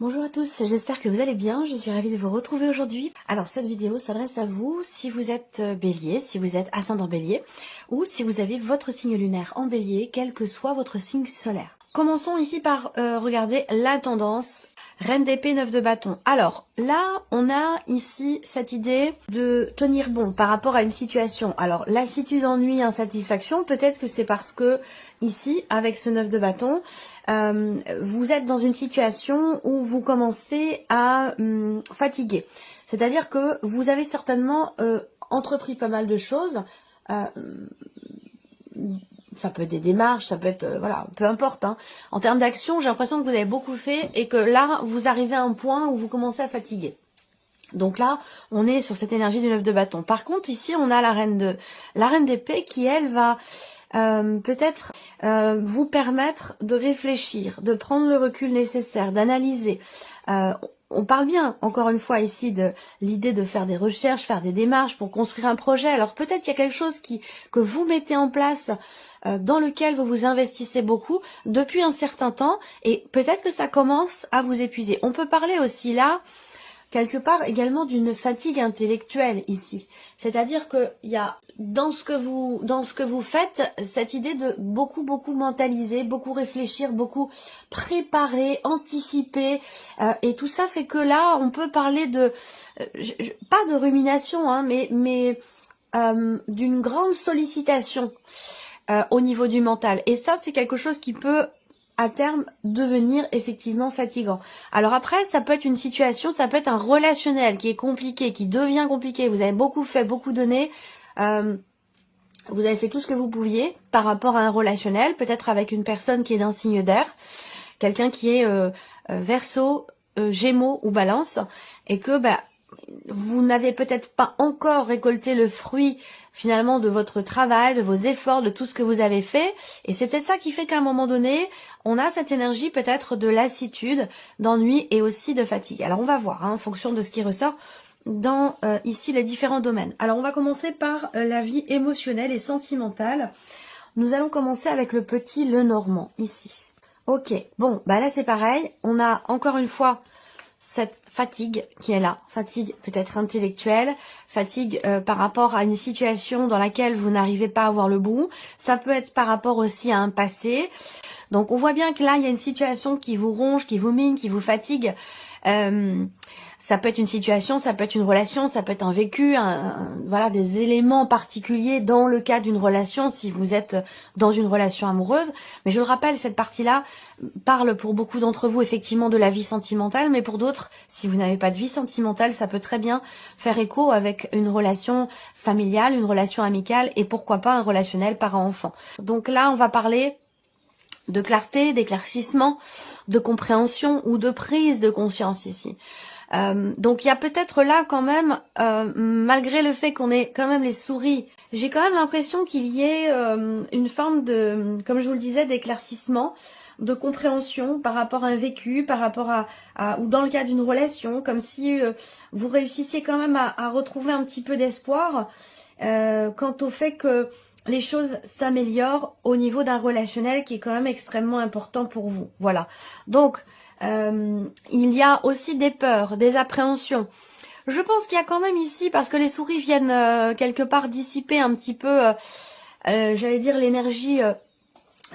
Bonjour à tous, j'espère que vous allez bien, je suis ravie de vous retrouver aujourd'hui. Alors cette vidéo s'adresse à vous si vous êtes bélier, si vous êtes ascendant bélier ou si vous avez votre signe lunaire en bélier, quel que soit votre signe solaire. Commençons ici par regarder la tendance Reine d'épée, 9 de bâton. Alors là, on a ici cette idée de tenir bon par rapport à une situation. Alors lassitude, ennui, insatisfaction, peut-être que c'est parce que ici, avec ce 9 de bâton, vous êtes dans une situation où vous commencez à fatiguer. C'est-à-dire que vous avez certainement entrepris pas mal de choses. Euh, ça peut être des démarches, ça peut être, voilà, peu importe. Hein. En termes d'action, j'ai l'impression que vous avez beaucoup fait et que là, vous arrivez à un point où vous commencez à fatiguer. Donc là, on est sur cette énergie du 9 de bâton. Par contre, ici, on a la reine d'épée qui, elle, va peut-être vous permettre de réfléchir, de prendre le recul nécessaire, d'analyser. On parle bien, encore une fois, ici de l'idée de faire des recherches, faire des démarches pour construire un projet. Alors peut-être qu'il y a quelque chose que vous mettez en place dans lequel vous vous investissez beaucoup depuis un certain temps et peut-être que ça commence à vous épuiser. On peut parler aussi là quelque part également d'une fatigue intellectuelle ici. C'est-à-dire que il y a dans ce que vous faites cette idée de beaucoup mentaliser, beaucoup réfléchir, beaucoup préparer, anticiper et tout ça fait que là on peut parler de pas de rumination hein, mais d'une grande sollicitation au niveau du mental. Et ça c'est quelque chose qui peut à terme devenir effectivement fatigant. Alors après, ça peut être une situation, ça peut être un relationnel qui est compliqué, qui devient compliqué. Vous avez beaucoup fait, beaucoup donné. Vous avez fait tout ce que vous pouviez par rapport à un relationnel, peut-être avec une personne qui est d'un signe d'air, quelqu'un qui est Verseau, Gémeaux ou Balance, et que vous n'avez peut-être pas encore récolté le fruit finalement de votre travail, de vos efforts, de tout ce que vous avez fait. Et c'est peut-être ça qui fait qu'à un moment donné, on a cette énergie peut-être de lassitude, d'ennui et aussi de fatigue. Alors on va voir hein, en fonction de ce qui ressort dans ici les différents domaines. Alors on va commencer par la vie émotionnelle et sentimentale. Nous allons commencer avec le petit Lenormand ici. Ok, bon, là c'est pareil. On a encore une fois cette fatigue qui est là, fatigue peut-être intellectuelle, fatigue par rapport à une situation dans laquelle vous n'arrivez pas à voir le bout. Ça peut être par rapport aussi à un passé. Donc on voit bien que là il y a une situation qui vous ronge, qui vous mine, qui vous fatigue. Ça peut être une situation, ça peut être une relation, ça peut être un vécu, voilà, des éléments particuliers dans le cas d'une relation si vous êtes dans une relation amoureuse. Mais je le rappelle, cette partie-là parle pour beaucoup d'entre vous effectivement de la vie sentimentale, mais pour d'autres, si vous n'avez pas de vie sentimentale, ça peut très bien faire écho avec une relation familiale, une relation amicale et pourquoi pas un relationnel parent-enfant. Donc là, on va parler de clarté, d'éclaircissement, de compréhension ou de prise de conscience ici. Donc il y a peut-être là quand même, malgré le fait qu'on ait quand même les souris, j'ai quand même l'impression qu'il y ait une forme de, comme je vous le disais, d'éclaircissement, de compréhension par rapport à un vécu, par rapport à ou dans le cas d'une relation, comme si vous réussissiez quand même à retrouver un petit peu d'espoir quant au fait que les choses s'améliorent au niveau d'un relationnel qui est quand même extrêmement important pour vous. Voilà. Donc, il y a aussi des peurs, des appréhensions. Je pense qu'il y a quand même ici, parce que les souris viennent quelque part dissiper un petit peu, j'allais dire, l'énergie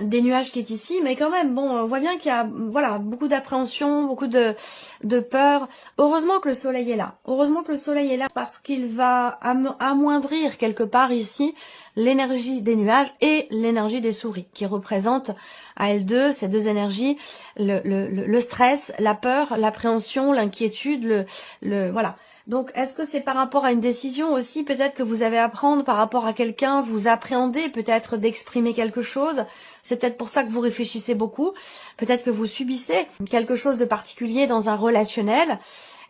des nuages qui est ici, mais quand même, bon, on voit bien qu'il y a voilà, beaucoup d'appréhension, beaucoup de peur. Heureusement que le soleil est là. Heureusement que le soleil est là parce qu'il va amoindrir quelque part ici l'énergie des nuages et l'énergie des souris, qui représentent à elles deux, ces deux énergies, le stress, la peur, l'appréhension, l'inquiétude, voilà. Donc, est-ce que c'est par rapport à une décision aussi, peut-être que vous avez à prendre par rapport à quelqu'un, vous appréhendez peut-être d'exprimer quelque chose, c'est peut-être pour ça que vous réfléchissez beaucoup, peut-être que vous subissez quelque chose de particulier dans un relationnel,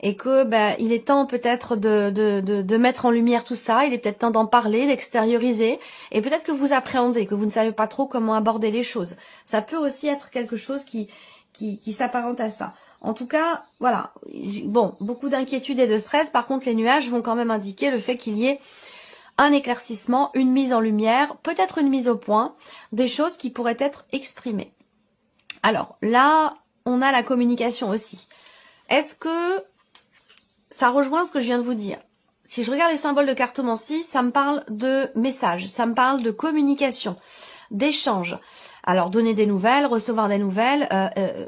et que il est temps peut-être de mettre en lumière tout ça, il est peut-être temps d'en parler, d'extérioriser, et peut-être que vous appréhendez, que vous ne savez pas trop comment aborder les choses. Ça peut aussi être quelque chose qui s'apparente à ça. En tout cas, voilà, bon, beaucoup d'inquiétude et de stress. Par contre, les nuages vont quand même indiquer le fait qu'il y ait un éclaircissement, une mise en lumière, peut-être une mise au point, des choses qui pourraient être exprimées. Alors là, on a la communication aussi. Est-ce que ça rejoint ce que je viens de vous dire? Si je regarde les symboles de cartomancie, ça me parle de messages, ça me parle de communication, d'échange. Alors, donner des nouvelles, recevoir des nouvelles,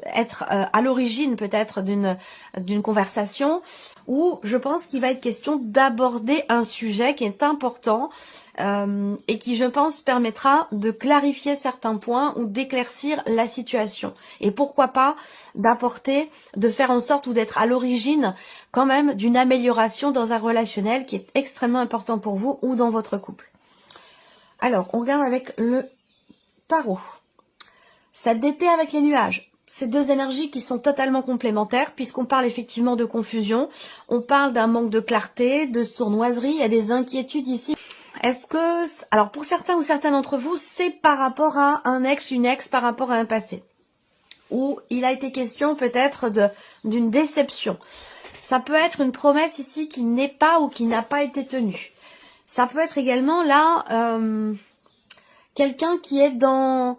être à l'origine peut-être d'une conversation, où je pense qu'il va être question d'aborder un sujet qui est important et qui, je pense, permettra de clarifier certains points ou d'éclaircir la situation. Et pourquoi pas d'apporter, de faire en sorte ou d'être à l'origine quand même d'une amélioration dans un relationnel qui est extrêmement important pour vous ou dans votre couple. Alors, on regarde avec le tarot. Cette d'épée avec les nuages. Ces deux énergies qui sont totalement complémentaires puisqu'on parle effectivement de confusion, on parle d'un manque de clarté, de sournoiserie, il y a des inquiétudes ici. Est-ce que, alors pour certains ou certaines d'entre vous, c'est par rapport à un ex, une ex, par rapport à un passé, où il a été question peut-être d'une déception. Ça peut être une promesse ici qui n'est pas ou qui n'a pas été tenue. Ça peut être également là quelqu'un qui est dans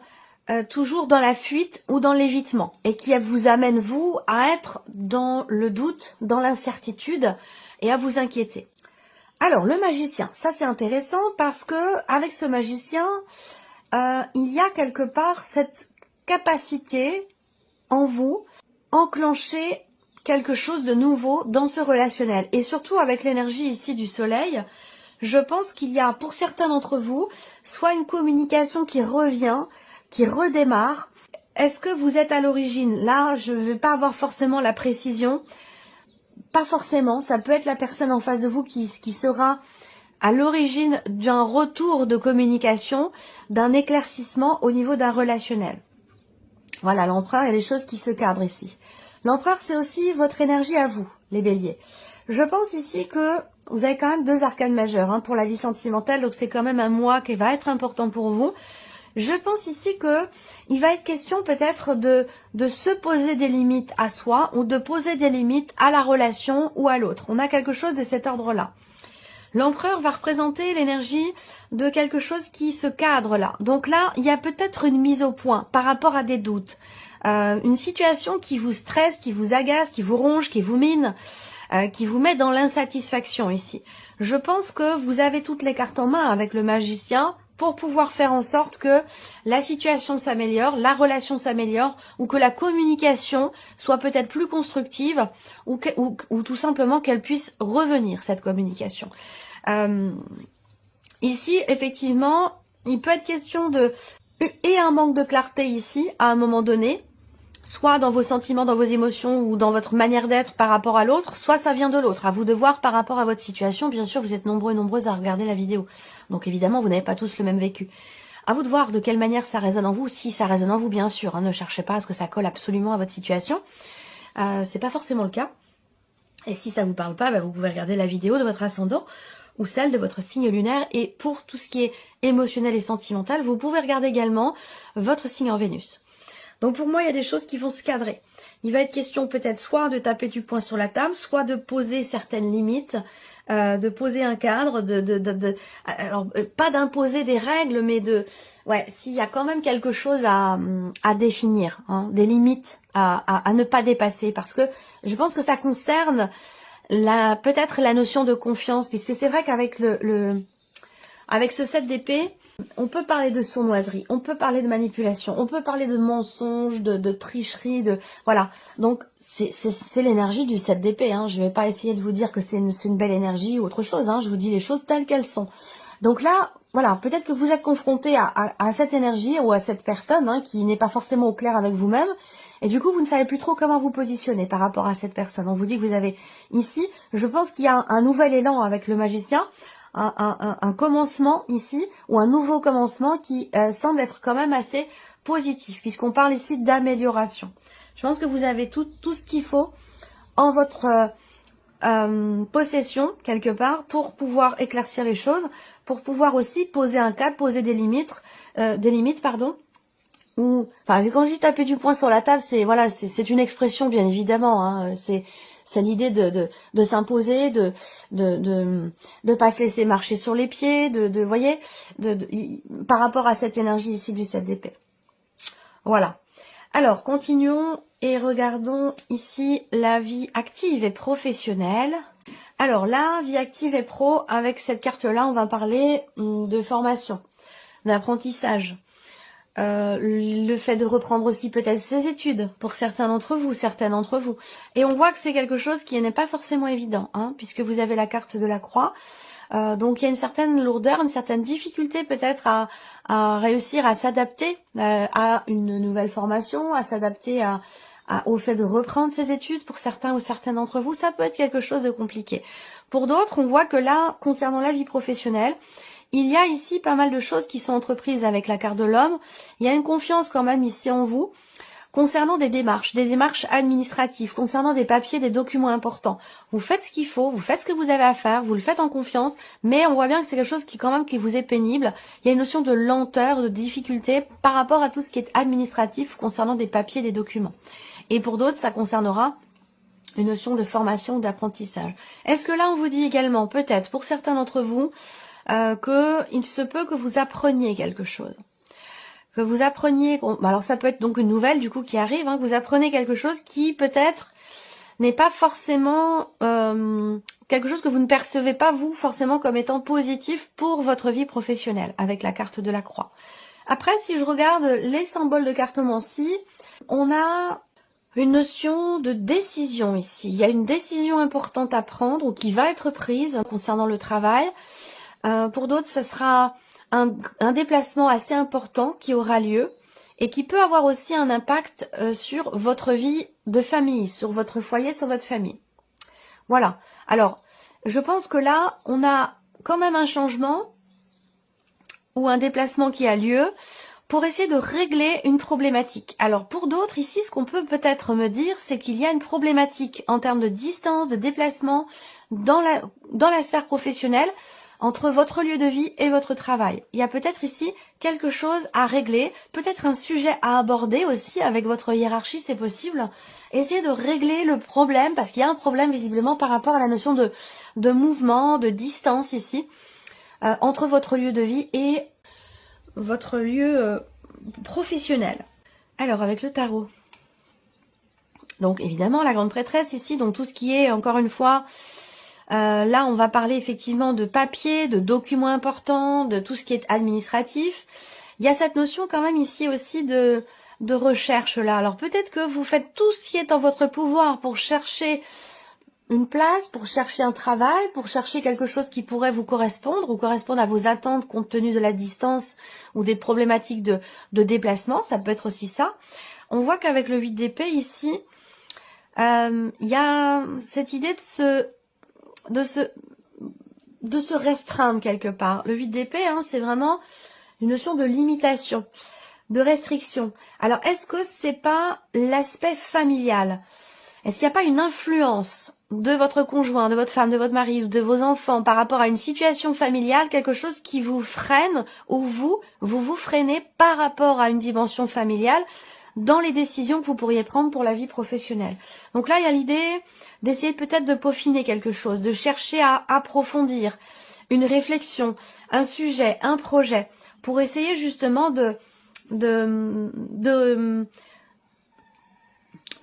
toujours dans la fuite ou dans l'évitement et qui vous amène vous à être dans le doute, dans l'incertitude et à vous inquiéter. Alors le magicien, ça c'est intéressant parce que avec ce magicien, il y a quelque part cette capacité en vous enclencher quelque chose de nouveau dans ce relationnel et surtout avec l'énergie ici du soleil. Je pense qu'il y a pour certains d'entre vous soit une communication qui revient, qui redémarre. Est-ce que vous êtes à l'origine? Là, je ne vais pas avoir forcément la précision. Pas forcément. Ça peut être la personne en face de vous qui sera à l'origine d'un retour de communication, d'un éclaircissement au niveau d'un relationnel. Voilà, l'empereur, il y a des choses qui se cadrent ici. L'empereur, c'est aussi votre énergie à vous, les béliers. Je pense ici que vous avez quand même deux arcanes majeures pour la vie sentimentale, donc c'est quand même un mois qui va être important pour vous. Je pense ici que il va être question peut-être de se poser des limites à soi ou de poser des limites à la relation ou à l'autre. On a quelque chose de cet ordre-là. L'empereur va représenter l'énergie de quelque chose qui se cadre là. Donc là, il y a peut-être une mise au point par rapport à des doutes. Une situation qui vous stresse, qui vous agace, qui vous ronge, qui vous mine, qui vous met dans l'insatisfaction ici. Je pense que vous avez toutes les cartes en main avec le magicien pour pouvoir faire en sorte que la situation s'améliore, la relation s'améliore, ou que la communication soit peut-être plus constructive, ou tout simplement qu'elle puisse revenir, cette communication. Ici, effectivement, il peut être question et un manque de clarté ici, à un moment donné, soit dans vos sentiments, dans vos émotions ou dans votre manière d'être par rapport à l'autre, soit ça vient de l'autre. À vous de voir par rapport à votre situation. Bien sûr, vous êtes nombreux et nombreuses à regarder la vidéo. Donc évidemment, vous n'avez pas tous le même vécu. À vous de voir de quelle manière ça résonne en vous. Si ça résonne en vous, bien sûr, ne cherchez pas à ce que ça colle absolument à votre situation. C'est pas forcément le cas. Et si ça vous parle pas, vous pouvez regarder la vidéo de votre ascendant ou celle de votre signe lunaire. Et pour tout ce qui est émotionnel et sentimental, vous pouvez regarder également votre signe en Vénus. Donc pour moi, il y a des choses qui vont se cadrer. Il va être question peut-être soit de taper du poing sur la table, soit de poser certaines limites, de poser un cadre, alors pas d'imposer des règles, mais s'il y a quand même quelque chose à définir, des limites à ne pas dépasser, parce que je pense que ça concerne peut-être la notion de confiance, puisque c'est vrai qu'avec avec ce 7 d'épée, on peut parler de sournoiserie, on peut parler de manipulation, on peut parler de mensonges, de tricherie, voilà. Donc c'est l'énergie du 7 d'épée. Je vais pas essayer de vous dire que c'est une belle énergie ou autre chose. Je vous dis les choses telles qu'elles sont. Donc là, voilà, peut-être que vous êtes confronté à cette énergie ou à cette personne qui n'est pas forcément au clair avec vous-même. Et du coup, vous ne savez plus trop comment vous positionner par rapport à cette personne. On vous dit que vous avez ici, je pense qu'il y a un nouvel élan avec le magicien. Un commencement ici, ou un nouveau commencement qui semble être quand même assez positif, puisqu'on parle ici d'amélioration. Je pense que vous avez tout ce qu'il faut en votre possession, quelque part, pour pouvoir éclaircir les choses, pour pouvoir aussi poser un cadre, poser des limites, ou, enfin, quand je dis taper du poing sur la table, c'est une expression, bien évidemment, c'est l'idée de s'imposer, de pas se laisser marcher sur les pieds, voyez, par rapport à cette énergie ici du 7 d'épée. Voilà. Alors, continuons et regardons ici la vie active et professionnelle. Alors, la vie active et pro, avec cette carte-là, on va parler de formation, d'apprentissage. Le fait de reprendre aussi peut-être ses études pour certains d'entre vous, certaines d'entre vous. Et on voit que c'est quelque chose qui n'est pas forcément évident, hein, puisque vous avez la carte de la croix. Donc il y a une certaine lourdeur, une certaine difficulté peut-être à réussir à s'adapter à une nouvelle formation, à s'adapter au fait de reprendre ses études. Pour certains ou certaines d'entre vous, ça peut être quelque chose de compliqué. Pour d'autres, on voit que là, concernant la vie professionnelle, il y a ici pas mal de choses qui sont entreprises avec la carte de l'homme. Il y a une confiance quand même ici en vous. Concernant des démarches administratives, concernant des papiers, des documents importants, vous faites ce qu'il faut, vous faites ce que vous avez à faire, vous le faites en confiance, mais on voit bien que c'est quelque chose qui quand même qui vous est pénible. Il y a une notion de lenteur, de difficulté par rapport à tout ce qui est administratif concernant des papiers, des documents. Et pour d'autres, ça concernera une notion de formation ou d'apprentissage. Est-ce que là, on vous dit également, peut-être, pour certains d'entre vous, qu'il se peut que vous appreniez quelque chose, que vous appreniez, alors ça peut être donc une nouvelle du coup qui arrive, hein, que vous apprenez quelque chose qui peut-être n'est pas forcément quelque chose que vous ne percevez pas vous forcément comme étant positif pour votre vie professionnelle avec la carte de la croix. Après, si je regarde les symboles de cartomancie, on a une notion de décision ici. Il y a une décision importante à prendre ou qui va être prise concernant le travail. Pour d'autres, ça sera un déplacement assez important qui aura lieu et qui peut avoir aussi un impact sur votre vie de famille, sur votre foyer, sur votre famille. Voilà. Alors, je pense que là, on a quand même un changement ou un déplacement qui a lieu pour essayer de régler une problématique. Alors, pour d'autres, ici, ce qu'on peut peut-être me dire, c'est qu'il y a une problématique en termes de distance, de déplacement dans la sphère professionnelle, entre votre lieu de vie et votre travail. Il y a peut-être ici quelque chose à régler, peut-être un sujet à aborder aussi avec votre hiérarchie, c'est possible. Essayez de régler le problème, parce qu'il y a un problème visiblement par rapport à la notion de mouvement, de distance ici, entre votre lieu de vie et votre lieu professionnel. Alors, avec le tarot. Donc, évidemment, la grande prêtresse ici, donc tout ce qui est, encore une fois... là, on va parler effectivement de papier, de documents importants, de tout ce qui est administratif. Il y a cette notion quand même ici aussi de recherche là. Alors peut-être que vous faites tout ce qui est en votre pouvoir pour chercher une place, pour chercher un travail, pour chercher quelque chose qui pourrait vous correspondre ou correspondre à vos attentes compte tenu de la distance ou des problématiques de déplacement. Ça peut être aussi ça. On voit qu'avec le 8 d'épée ici, il y a cette idée de se restreindre quelque part. Le 8 d'épée, hein, c'est vraiment une notion de limitation, de restriction. Alors, est-ce que c'est pas l'aspect familial? Est-ce qu'il n'y a pas une influence de votre conjoint, de votre femme, de votre mari ou de vos enfants par rapport à une situation familiale, quelque chose qui vous freine ou vous freinez par rapport à une dimension familiale dans les décisions que vous pourriez prendre pour la vie professionnelle. Donc là, il y a l'idée d'essayer peut-être de peaufiner quelque chose, de chercher à approfondir une réflexion, un sujet, un projet, pour essayer justement de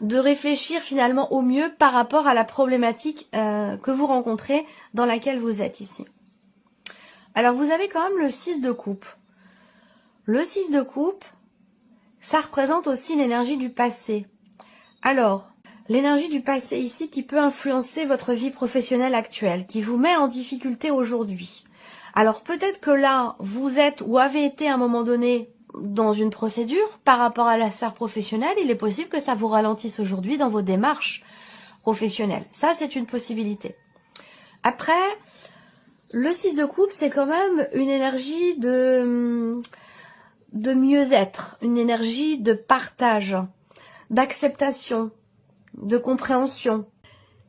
réfléchir finalement au mieux par rapport à la problématique que vous rencontrez dans laquelle vous êtes ici. Alors vous avez quand même le 6 de coupe. Le 6 de coupe, ça représente aussi l'énergie du passé. Alors, l'énergie du passé ici qui peut influencer votre vie professionnelle actuelle, qui vous met en difficulté aujourd'hui. Alors peut-être que là, vous êtes ou avez été à un moment donné dans une procédure par rapport à la sphère professionnelle. Il est possible que ça vous ralentisse aujourd'hui dans vos démarches professionnelles. Ça, c'est une possibilité. Après, le 6 de coupe, c'est quand même une énergie de mieux-être, une énergie de partage, d'acceptation, de compréhension.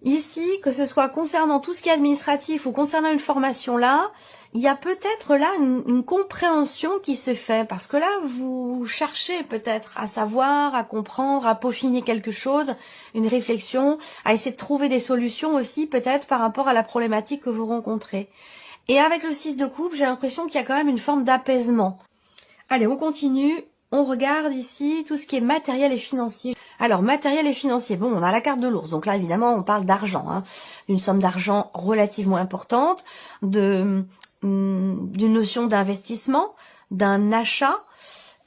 Ici, que ce soit concernant tout ce qui est administratif ou concernant une formation là, il y a peut-être là une compréhension qui se fait, parce que là, vous cherchez peut-être à savoir, à comprendre, à peaufiner quelque chose, une réflexion, à essayer de trouver des solutions aussi peut-être par rapport à la problématique que vous rencontrez. Et avec le 6 de coupe, j'ai l'impression qu'il y a quand même une forme d'apaisement. Allez, on continue on regarde ici tout ce qui est matériel et financier. Alors, matériel et financier, bon, on a la carte de l'ours. Donc là, évidemment, on parle d'argent, hein, d'une somme d'argent relativement importante, d'une notion d'investissement, d'un achat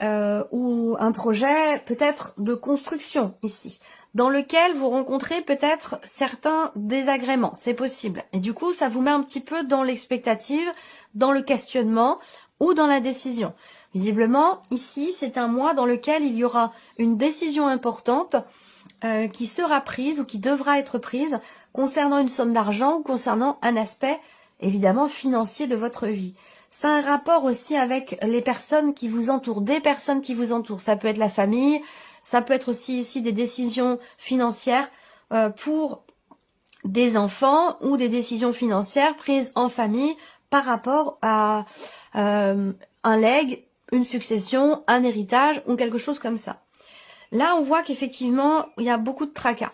ou un projet peut-être de construction ici, dans lequel vous rencontrez peut-être certains désagréments, c'est possible. Et du coup, ça vous met un petit peu dans l'expectative, dans le questionnement ou dans la décision. Visiblement, ici, c'est un mois dans lequel il y aura une décision importante qui sera prise ou qui devra être prise concernant une somme d'argent ou concernant un aspect, évidemment, financier de votre vie. C'est un rapport aussi avec les personnes qui vous entourent, des personnes qui vous entourent. Ça peut être la famille, ça peut être aussi ici des décisions financières pour des enfants ou des décisions financières prises en famille par rapport à un legs, une succession, un héritage ou quelque chose comme ça. Là, on voit qu'effectivement, il y a beaucoup de tracas.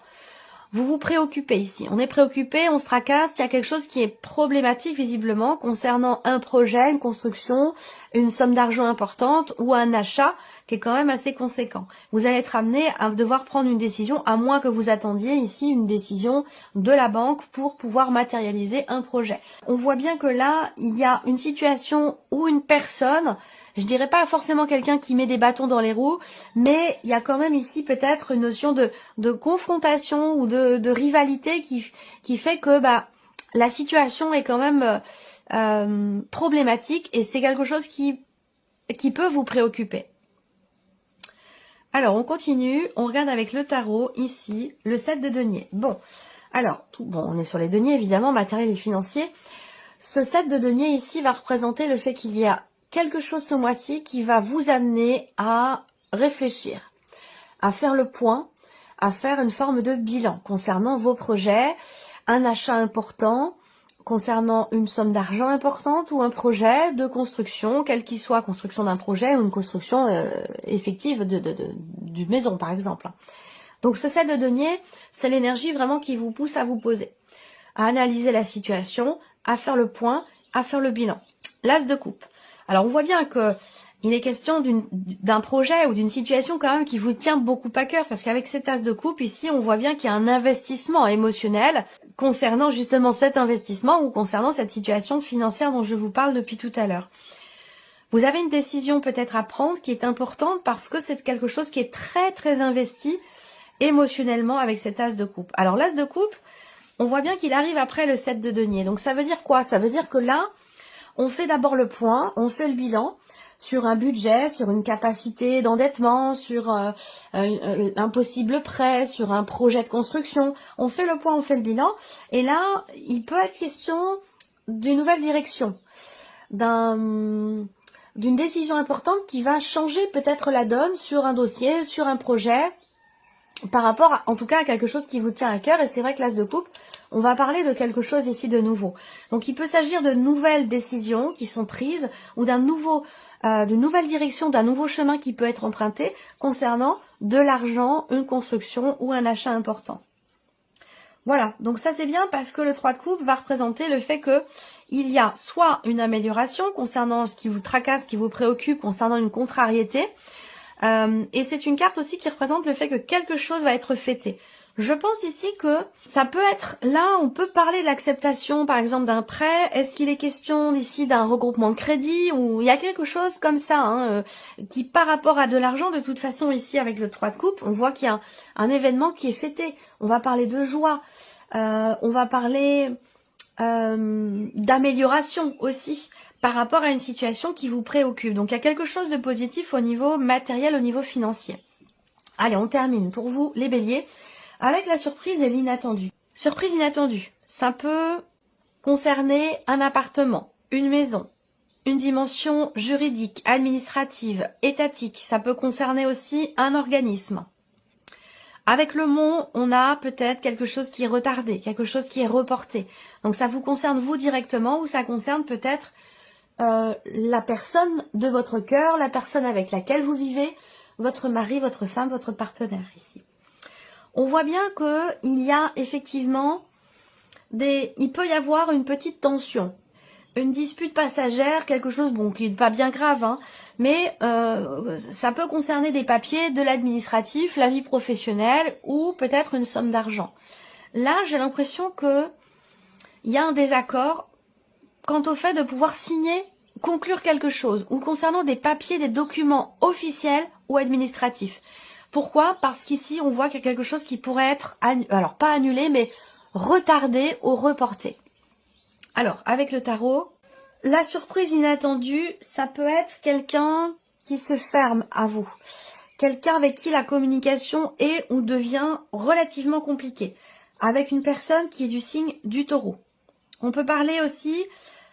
Vous vous préoccupez ici. On est préoccupé, on se tracasse, il y a quelque chose qui est problématique visiblement concernant un projet, une construction, une somme d'argent importante ou un achat qui est quand même assez conséquent. Vous allez être amené à devoir prendre une décision, à moins que vous attendiez ici une décision de la banque pour pouvoir matérialiser un projet. On voit bien que là, il y a une situation où une personne, je dirais pas forcément quelqu'un qui met des bâtons dans les roues, mais il y a quand même ici peut-être une notion de confrontation ou de rivalité qui fait que la situation est quand même problématique et c'est quelque chose qui peut vous préoccuper. Alors, on continue, on regarde avec le tarot, ici, le 7 de denier. Bon, alors, on est sur les deniers, évidemment, matériel et financier. Ce 7 de denier, ici, va représenter le fait qu'il y a quelque chose ce mois-ci qui va vous amener à réfléchir, à faire le point, à faire une forme de bilan concernant vos projets, un achat important, concernant une somme d'argent importante ou un projet de construction, quel qu'il soit, construction d'un projet ou une construction effective d'une maison par exemple. Donc ce 7 de denier, c'est l'énergie vraiment qui vous pousse à vous poser, à analyser la situation, à faire le point, à faire le bilan. L'as de coupe. Alors on voit bien que il est question d'un projet ou d'une situation quand même qui vous tient beaucoup à cœur, parce qu'avec cet as de coupe ici, on voit bien qu'il y a un investissement émotionnel concernant justement cet investissement ou concernant cette situation financière dont je vous parle depuis tout à l'heure. Vous avez une décision peut-être à prendre qui est importante parce que c'est quelque chose qui est très très investi émotionnellement avec cet as de coupe. Alors l'as de coupe, on voit bien qu'il arrive après le 7 de denier. Donc ça veut dire quoi? Ça veut dire que là, on fait d'abord le point, on fait le bilan sur un budget, sur une capacité d'endettement, sur un possible prêt, sur un projet de construction. On fait le point, on fait le bilan. Et là, il peut être question d'une nouvelle direction, d'une décision importante qui va changer peut-être la donne sur un dossier, sur un projet, par rapport en tout cas à quelque chose qui vous tient à cœur. Et c'est vrai que l'as de coupe, on va parler de quelque chose ici de nouveau. Donc il peut s'agir de nouvelles décisions qui sont prises ou d'une nouvelle direction, d'un nouveau chemin qui peut être emprunté concernant de l'argent, une construction ou un achat important. Voilà, donc ça c'est bien parce que le 3 de coupe va représenter le fait que il y a soit une amélioration concernant ce qui vous tracasse, ce qui vous préoccupe, concernant une contrariété, et c'est une carte aussi qui représente le fait que quelque chose va être fêté. Je pense ici que ça peut être, là on peut parler de l'acceptation par exemple d'un prêt. Est-ce qu'il est question ici d'un regroupement de crédit ou il y a quelque chose comme ça qui par rapport à de l'argent, de toute façon ici avec le 3 de coupe, on voit qu'il y a un événement qui est fêté. On va parler de joie, on va parler d'amélioration aussi par rapport à une situation qui vous préoccupe. Donc il y a quelque chose de positif au niveau matériel, au niveau financier. Allez, on termine pour vous les béliers avec la surprise et l'inattendu. Surprise inattendue, ça peut concerner un appartement, une maison, une dimension juridique, administrative, étatique. Ça peut concerner aussi un organisme. Avec le mont, on a peut-être quelque chose qui est retardé, quelque chose qui est reporté. Donc ça vous concerne vous directement ou ça concerne peut-être la personne de votre cœur, la personne avec laquelle vous vivez, votre mari, votre femme, votre partenaire ici. On voit bien qu'il y a effectivement il peut y avoir une petite tension. une dispute passagère, quelque chose bon qui n'est pas bien grave, hein, mais ça peut concerner des papiers, de l'administratif, la vie professionnelle ou peut-être une somme d'argent. Là, j'ai l'impression que il y a un désaccord quant au fait de pouvoir signer, conclure quelque chose ou concernant des papiers, des documents officiels ou administratifs. Pourquoi? Parce qu'ici, on voit qu'il y a quelque chose qui pourrait être, alors pas annulé, mais retardé ou reporté. Alors, avec le tarot, la surprise inattendue, ça peut être quelqu'un qui se ferme à vous. Quelqu'un avec qui la communication est ou devient relativement compliquée. Avec une personne qui est du signe du taureau. On peut parler aussi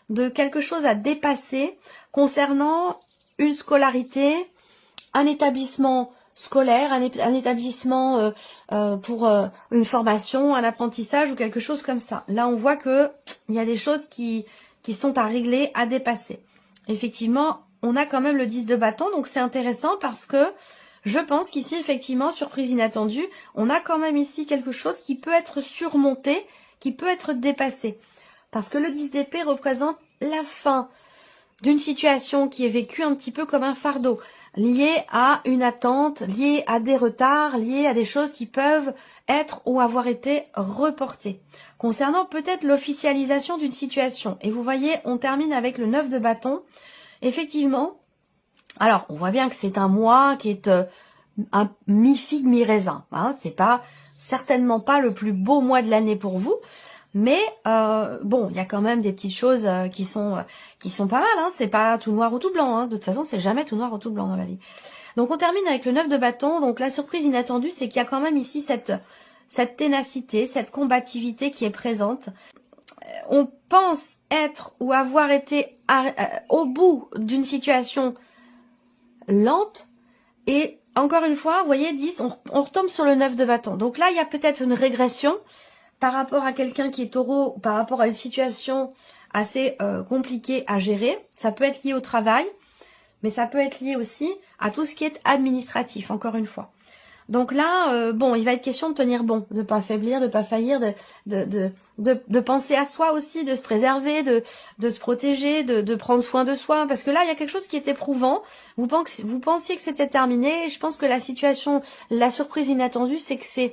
de quelque chose à dépasser concernant une scolarité, un établissement scolaire, un établissement pour une formation, un apprentissage ou quelque chose comme ça. Là, on voit que il y a des choses qui sont à régler, à dépasser. Effectivement, on a quand même le 10 de bâton, donc c'est intéressant parce que je pense qu'ici, effectivement, surprise inattendue, on a quand même ici quelque chose qui peut être surmonté, qui peut être dépassé. Parce que le 10 d'épée représente la fin d'une situation qui est vécue un petit peu comme un fardeau, lié à une attente, lié à des retards, lié à des choses qui peuvent être ou avoir été reportées. Concernant peut-être l'officialisation d'une situation, et vous voyez, on termine avec le 9 de bâton. Effectivement, alors on voit bien que c'est un mois qui est un mi-figue, mi-raisin. Hein, c'est pas certainement pas le plus beau mois de l'année pour vous. Mais bon, il y a quand même des petites choses qui sont pas mal. Hein. C'est pas tout noir ou tout blanc. Hein. De toute façon, c'est jamais tout noir ou tout blanc dans la vie. Donc on termine avec le 9 de bâton. Donc la surprise inattendue, c'est qu'il y a quand même ici cette ténacité, cette combativité qui est présente. On pense être ou avoir été au bout d'une situation lente. Et encore une fois, vous voyez, 10, on retombe sur le 9 de bâton. Donc là, il y a peut-être une régression par rapport à quelqu'un qui est taureau, par rapport à une situation assez compliquée à gérer. Ça peut être lié au travail, mais ça peut être lié aussi à tout ce qui est administratif, encore une fois. Donc là, bon, il va être question de tenir bon, de pas faiblir, de pas faillir, de penser à soi aussi, de se préserver, de se protéger, de prendre soin de soi, parce que là, il y a quelque chose qui est éprouvant. Vous pensiez que c'était terminé, et je pense que la situation, la surprise inattendue, c'est que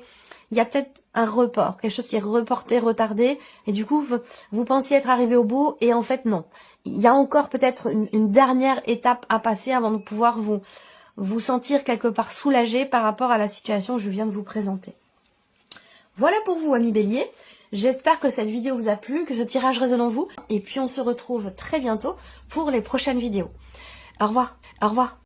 il y a peut-être un report, quelque chose qui est reporté, retardé, et du coup, vous pensiez être arrivé au bout, et en fait, non. Il y a encore peut-être une dernière étape à passer avant de pouvoir vous sentir quelque part soulagé par rapport à la situation que je viens de vous présenter. Voilà pour vous, amis Bélier. J'espère que cette vidéo vous a plu, que ce tirage résonne en vous, et puis on se retrouve très bientôt pour les prochaines vidéos. Au revoir. Au revoir.